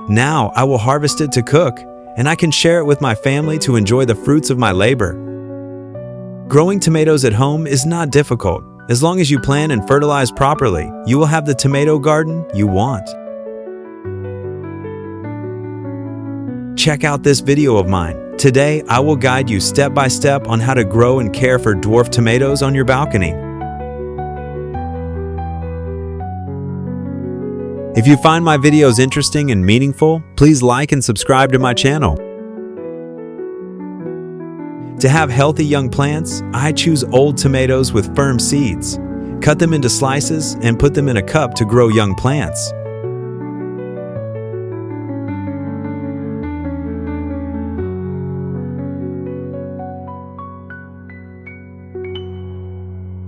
Now I will harvest it to cook, and I can share it with my family to enjoy the fruits of my labor. Growing tomatoes at home is not difficult. As long as you plant and fertilize properly, you will have the tomato garden you want. Check out this video of mine. Today, I will guide you step by step on how to grow and care for dwarf tomatoes on your balcony. If you find my videos interesting and meaningful, please like and subscribe to my channel. To have healthy young plants, I choose old tomatoes with firm seeds. Cut them into slices and put them in a cup to grow young plants.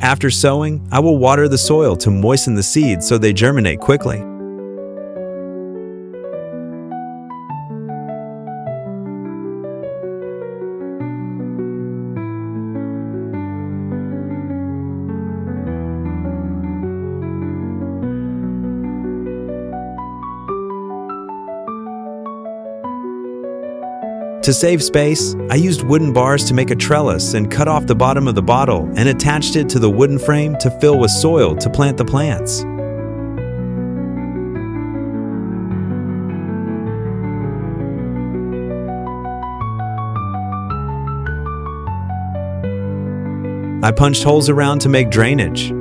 After sowing, I will water the soil to moisten the seeds so they germinate quickly. To save space, I used wooden bars to make a trellis and cut off the bottom of the bottle and attached it to the wooden frame to fill with soil to plant the plants. I punched holes around to make drainage.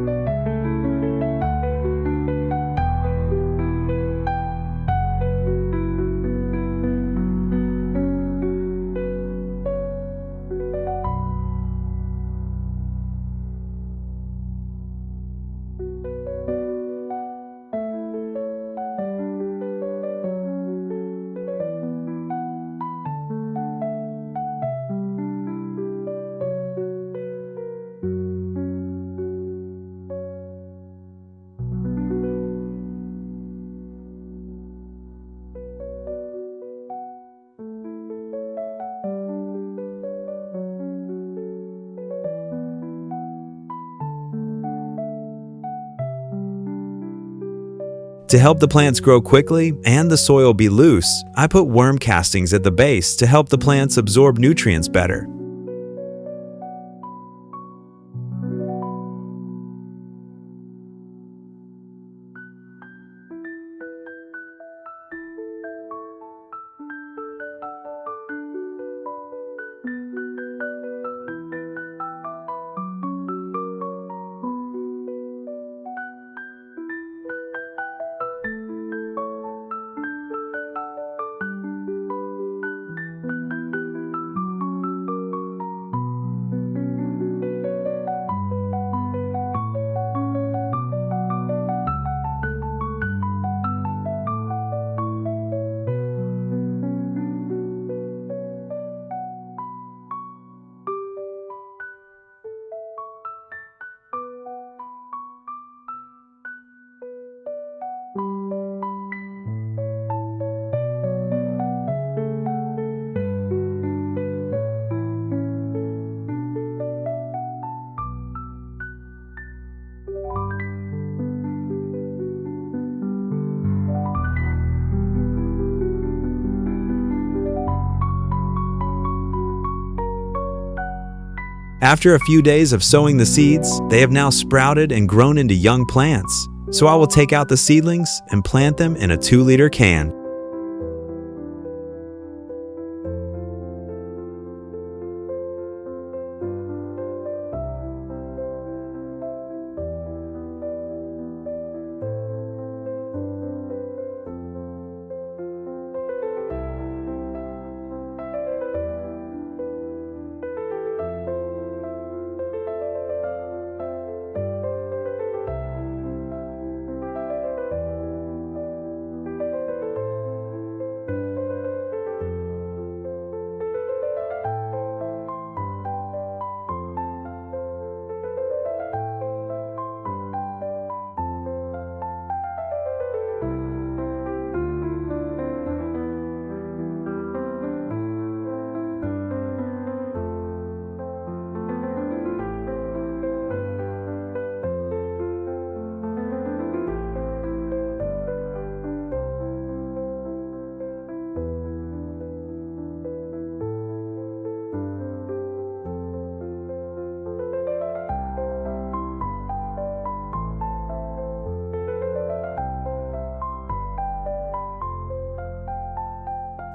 To help the plants grow quickly and the soil be loose, I put worm castings at the base to help the plants absorb nutrients better. After a few days of sowing the seeds, they have now sprouted and grown into young plants. So I will take out the seedlings and plant them in a 2-liter can.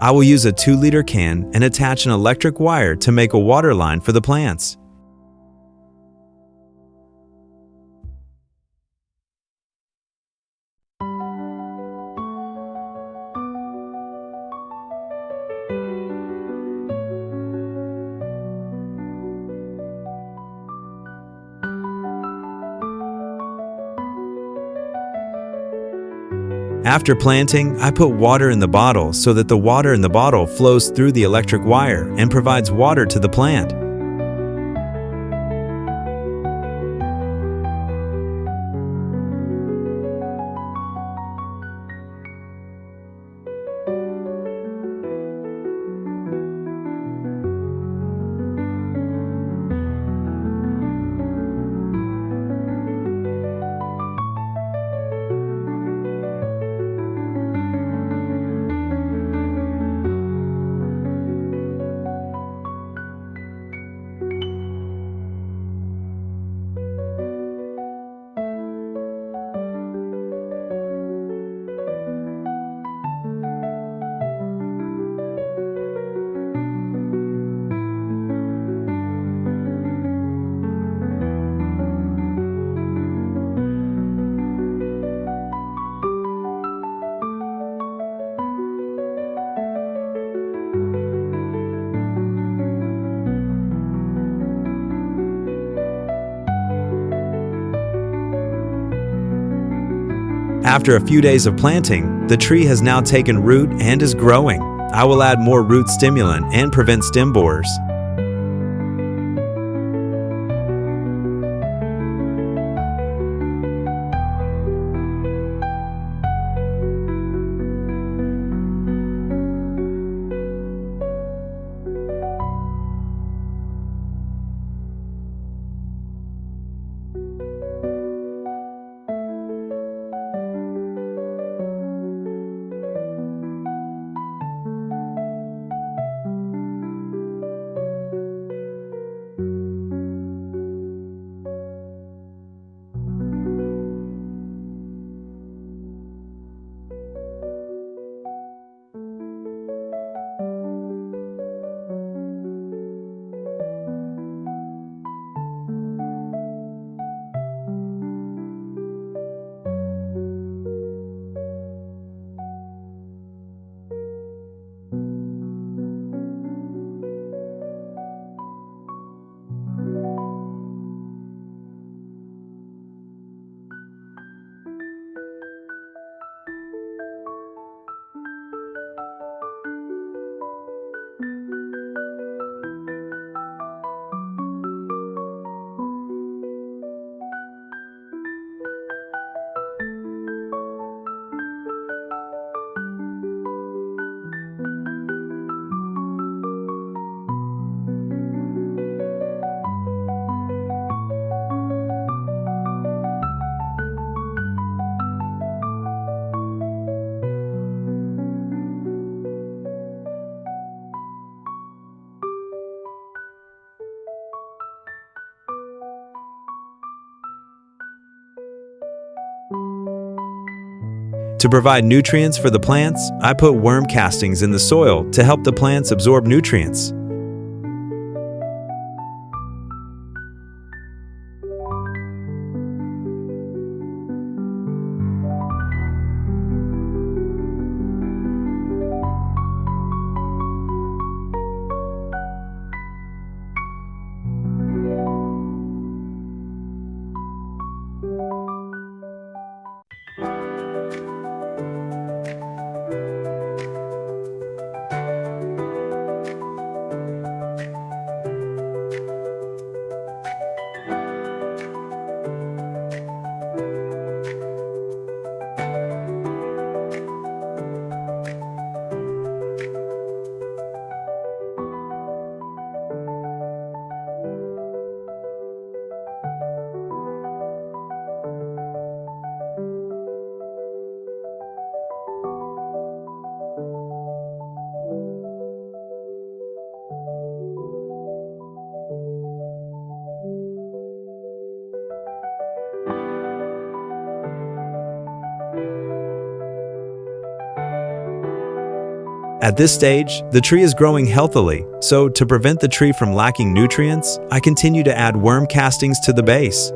I will use a 2-liter can and attach an electric wire to make a water line for the plants. After planting, I put water in the bottle so that the water in the bottle flows through the electric wire and provides water to the plant. After a few days of planting, the tree has now taken root and is growing. I will add more root stimulant and prevent stem borers. To provide nutrients for the plants, I put worm castings in the soil to help the plants absorb nutrients. At this stage, the tree is growing healthily, so to prevent the tree from lacking nutrients, I continue to add worm castings to the base.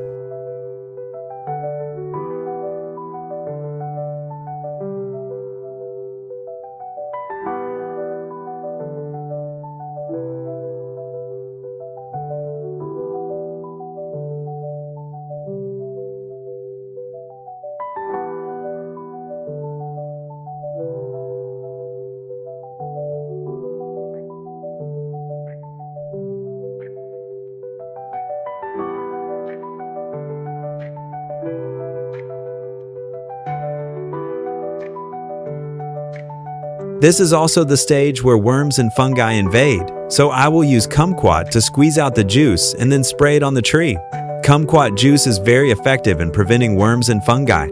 This is also the stage where worms and fungi invade, so I will use kumquat to squeeze out the juice and then spray it on the tree. Kumquat juice is very effective in preventing worms and fungi.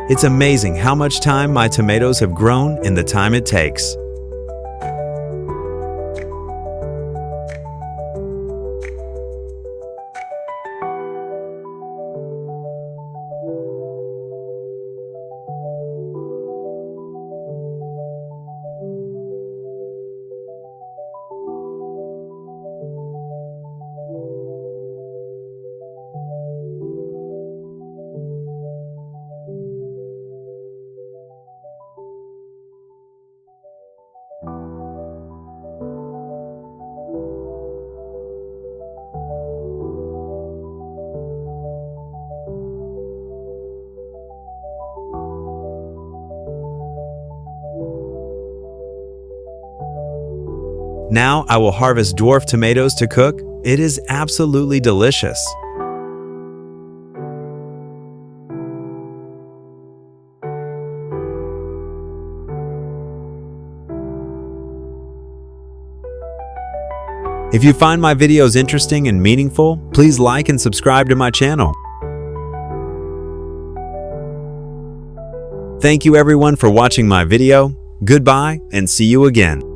It's amazing how much time my tomatoes have grown in the time it takes. Now I will harvest dwarf tomatoes to cook. It is absolutely delicious. If you find my videos interesting and meaningful, please like and subscribe to my channel. Thank you everyone for watching my video. Goodbye and see you again.